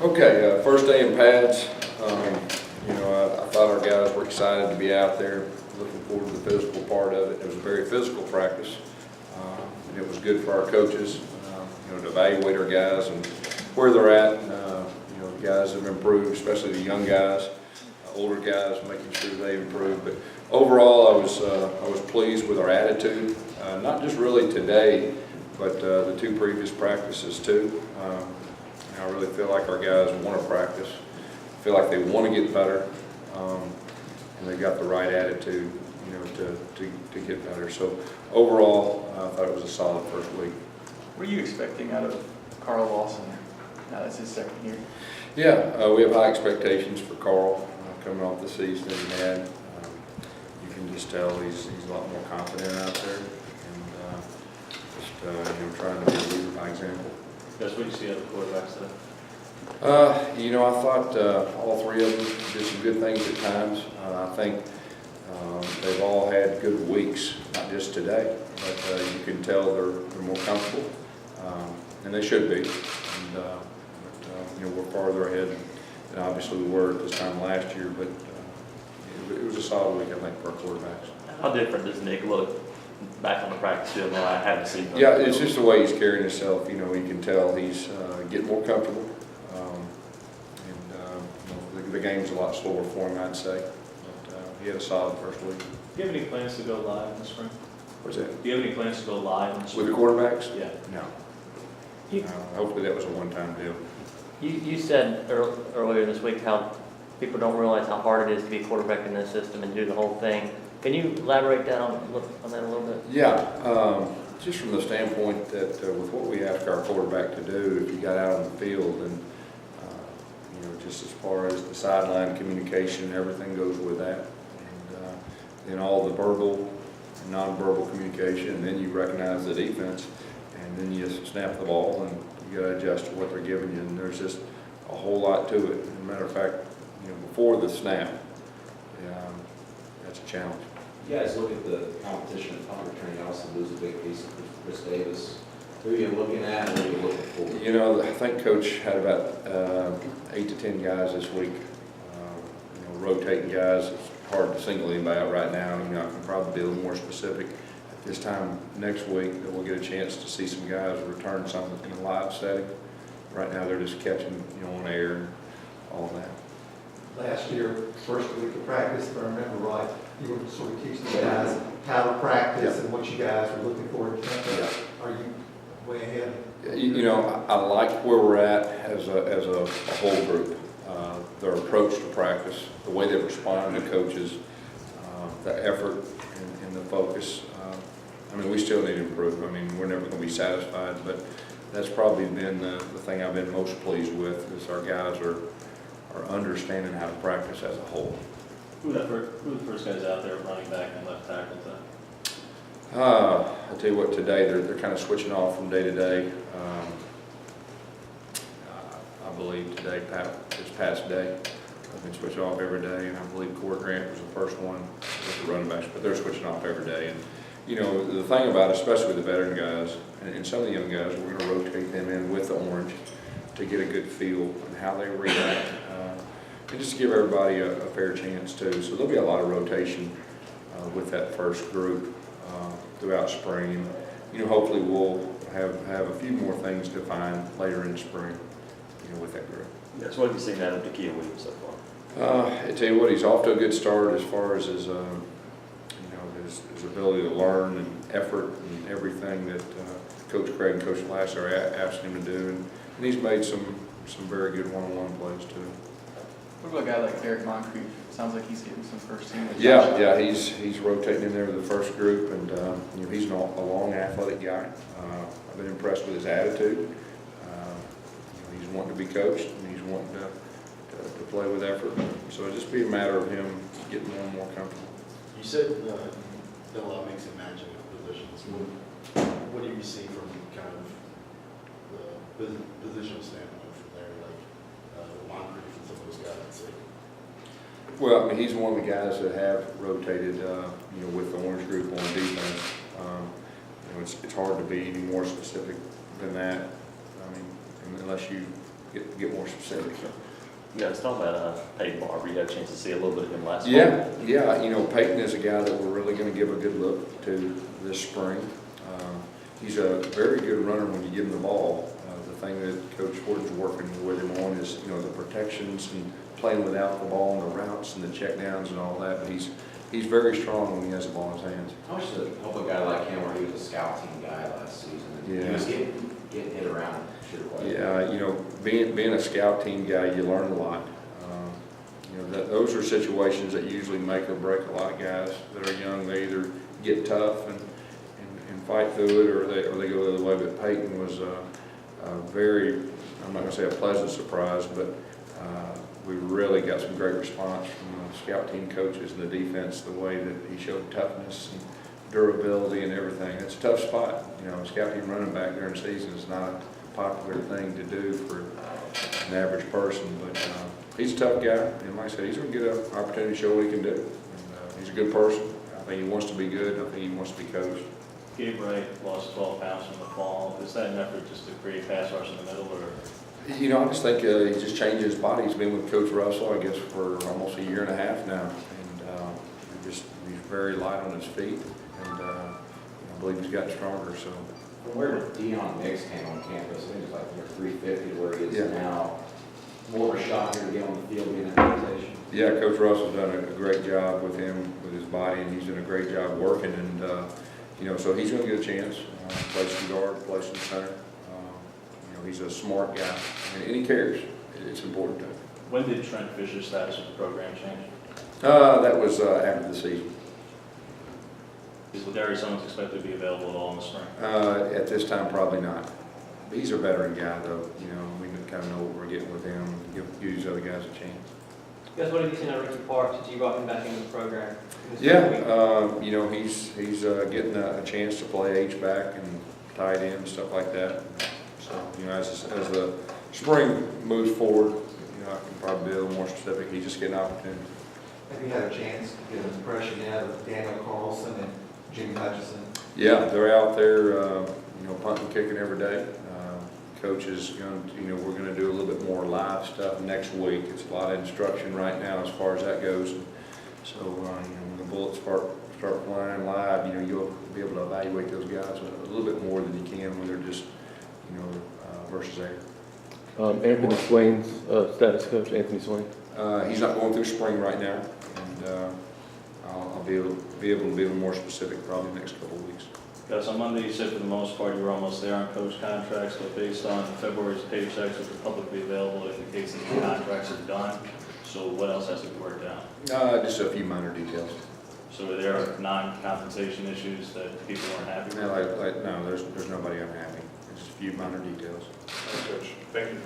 Okay, first day in pads. I thought our guys were excited to be out there, looking forward to the physical part of it. It was a very physical practice, and it was good for our coaches, to evaluate our guys and where they're at. The guys have improved, especially the young guys, older guys, making sure they improve. But overall, I was pleased with our attitude, not just really today, but the two previous practices too. I really feel like our guys want to practice, feel like they want to get better, and they got the right attitude, to get better. So overall, I thought it was a solid first week. What are you expecting out of Carl Lawson now that's his second year? Yeah, we have high expectations for Carl coming off the season that he had. You can just tell he's a lot more confident out there, and just trying to be a leader by example. That's what you see out of the quarterbacks today? I thought all three of them did some good things at times. I think they've all had good weeks, not just today, but you can tell they're more comfortable, and they should be. And we're farther ahead than obviously we were at this time last year, but it was a solid week, I think, for our quarterbacks. How different does Nick look back on the practice field now? I haven't seen him. Yeah, it's just the way he's carrying himself. You can tell he's getting more comfortable. The game's a lot slower for him, I'd say. But he had a solid first week. Do you have any plans to go live in the spring? What's that? Do you have any plans to go live in the spring? With the quarterbacks? Yeah. No. Hopefully that was a one-time deal. You said earlier this week how people don't realize how hard it is to be a quarterback in this system and do the whole thing. Can you elaborate that on that a little bit? Yeah, just from the standpoint that with what we ask our quarterback to do, if you got out on the field and just as far as the sideline communication, everything goes with that, and then all the verbal and nonverbal communication, and then you recognize the defense, and then you snap the ball and you got to adjust to what they're giving you, and there's just a whole lot to it. As a matter of fact, before the snap, that's a challenge. You guys look at the competition at punt return, also lose a big piece of Chris Davis. Who are you looking at and who are you looking for? I think Coach had about 8 to 10 guys this week, rotating guys. It's hard to single anybody out right now. I can probably be a little more specific at this time next week that we'll get a chance to see some guys return something in a live setting. Right now they're just catching, on air and all that. Last year, first week of practice, if I remember right, you were sort of teaching the guys how to practice and what you guys were looking for in camp. Are you way ahead? I like where we're at as a whole group. Their approach to practice, the way they respond to coaches, the effort and the focus. We still need to improve. We're never going to be satisfied, but that's probably been the thing I've been most pleased with is our guys are understanding how to practice as a whole. Who are the first guys out there, running back and left tackle? I'll tell you what, today they're kind of switching off from day to day. I believe today it's Pat's day. I've been switching off every day, and I believe Corey Grant was the first one with the running backs, but they're switching off every day. And the thing about it, especially with the veteran guys and some of the young guys, we're going to rotate them in with the orange to get a good feel and how they react, and just to give everybody a fair chance too. So there'll be a lot of rotation with that first group throughout spring. Hopefully we'll have a few more things to find later in the spring, with that group. Yeah, so what have you seen out of Nakia Williams so far? I tell you what, he's off to a good start as far as his ability to learn and effort and everything that Coach Craig and Coach Lasser asked him to do, and he's made some very good one-on-one plays too. What about a guy like Derek Moncrief? Sounds like he's getting some first team. Yeah, he's rotating in there with the first group, and he's a long, athletic guy. I've been impressed with his attitude. He's wanting to be coached, and he's wanting to play with effort. So it'll just be a matter of him getting more and more comfortable. You said that a lot makes it managing of positions. What do you see from kind of the positional standpoint from there, like Moncrief and some of those guys? Well, he's one of the guys that have rotated, with the orange group on defense. It's hard to be any more specific than that. Unless you get more specific. You guys talk about Peyton Barber, you had a chance to see a little bit of him last fall. Yeah, you know, Peyton is a guy that we're really gonna give a good look to this spring. He's a very good runner when you give him the ball. The thing that Coach Horton's working with him on is, you know, the protections and playing without the ball and the routes and the checkdowns and all that, but he's very strong when he has the ball in his hands. I wish to help a guy like him where he was a scout team guy last season. And Yeah. He was getting hit around, sure. Quite. Yeah, you know, being a scout team guy, you learn a lot. You know, those are situations that usually make or break a lot of guys that are young. They either get tough and fight through it, or they go the other way. But Peyton was a very, I'm not gonna say a pleasant surprise, but we really got some great response from the scout team coaches and the defense, the way that he showed toughness and durability and everything. It's a tough spot. You know, scout team running back during the season is not a popular thing to do for an average person, but he's a tough guy, and like I said, he's going to get an opportunity to show what he can do. And, he's a good person. I think he wants to be good. I think he wants to be coached. Gabe Wright lost 12 pounds from the fall. Is that an effort just to create pass rush in the middle, or? You know, I just think he just changed his body. He's been with Coach Russell, I guess, for almost a year and a half now, and he's very light on his feet, and I believe he's gotten stronger. So. From where Deion Mix came on campus, I think it's like 350 to where he is now. More of a shot here to get on the field, being an invitation. Yeah, Coach Russell's done a great job with him, with his body, and he's done a great job working. And you know, so he's going to get a chance. Play some guard, play some center. You know, he's a smart guy, and he cares. It's important to him. When did Trent Fisher's status of the program change? That was after the season. Is Darius Owens expected to be available at all in the spring? At this time, probably not. He's a veteran guy, though. You know, we kind of know what we're getting with him. Give these other guys a chance. Guys, what have you seen out of Ricky Park since you brought him back into the program? Yeah, you know, he's getting a chance to play H-back and tight end and stuff like that. So, you know, as the spring moves forward, you know, I can probably be a little more specific. He's just getting an opportunity. Have you had a chance to get an impression yet of Daniel Carlson and Jimmy Hutchison? Yeah, they're out there, you know, punting, kicking every day. Coach is going to, you know, we're going to do a little bit more live stuff next week. It's a lot of instruction right now as far as that goes. And so, you know, when the bullets start flying live, you know, you'll be able to evaluate those guys a little bit more than you can when they're just, you know, versus air. Anthony Swain's status, Coach Anthony Swain. He's not going through spring right now, and I'll be able to be a little more specific probably the next couple of weeks. Gus, on Monday you said for the most part you were almost there on coach contracts, but based on February's paychecks, which are publicly available, it indicates that the contracts are done. So what else has to be worked out? Just a few minor details. So are there non-compensation issues that people weren't happy with? No, there's nobody unhappy. It's just a few minor details. Thank you.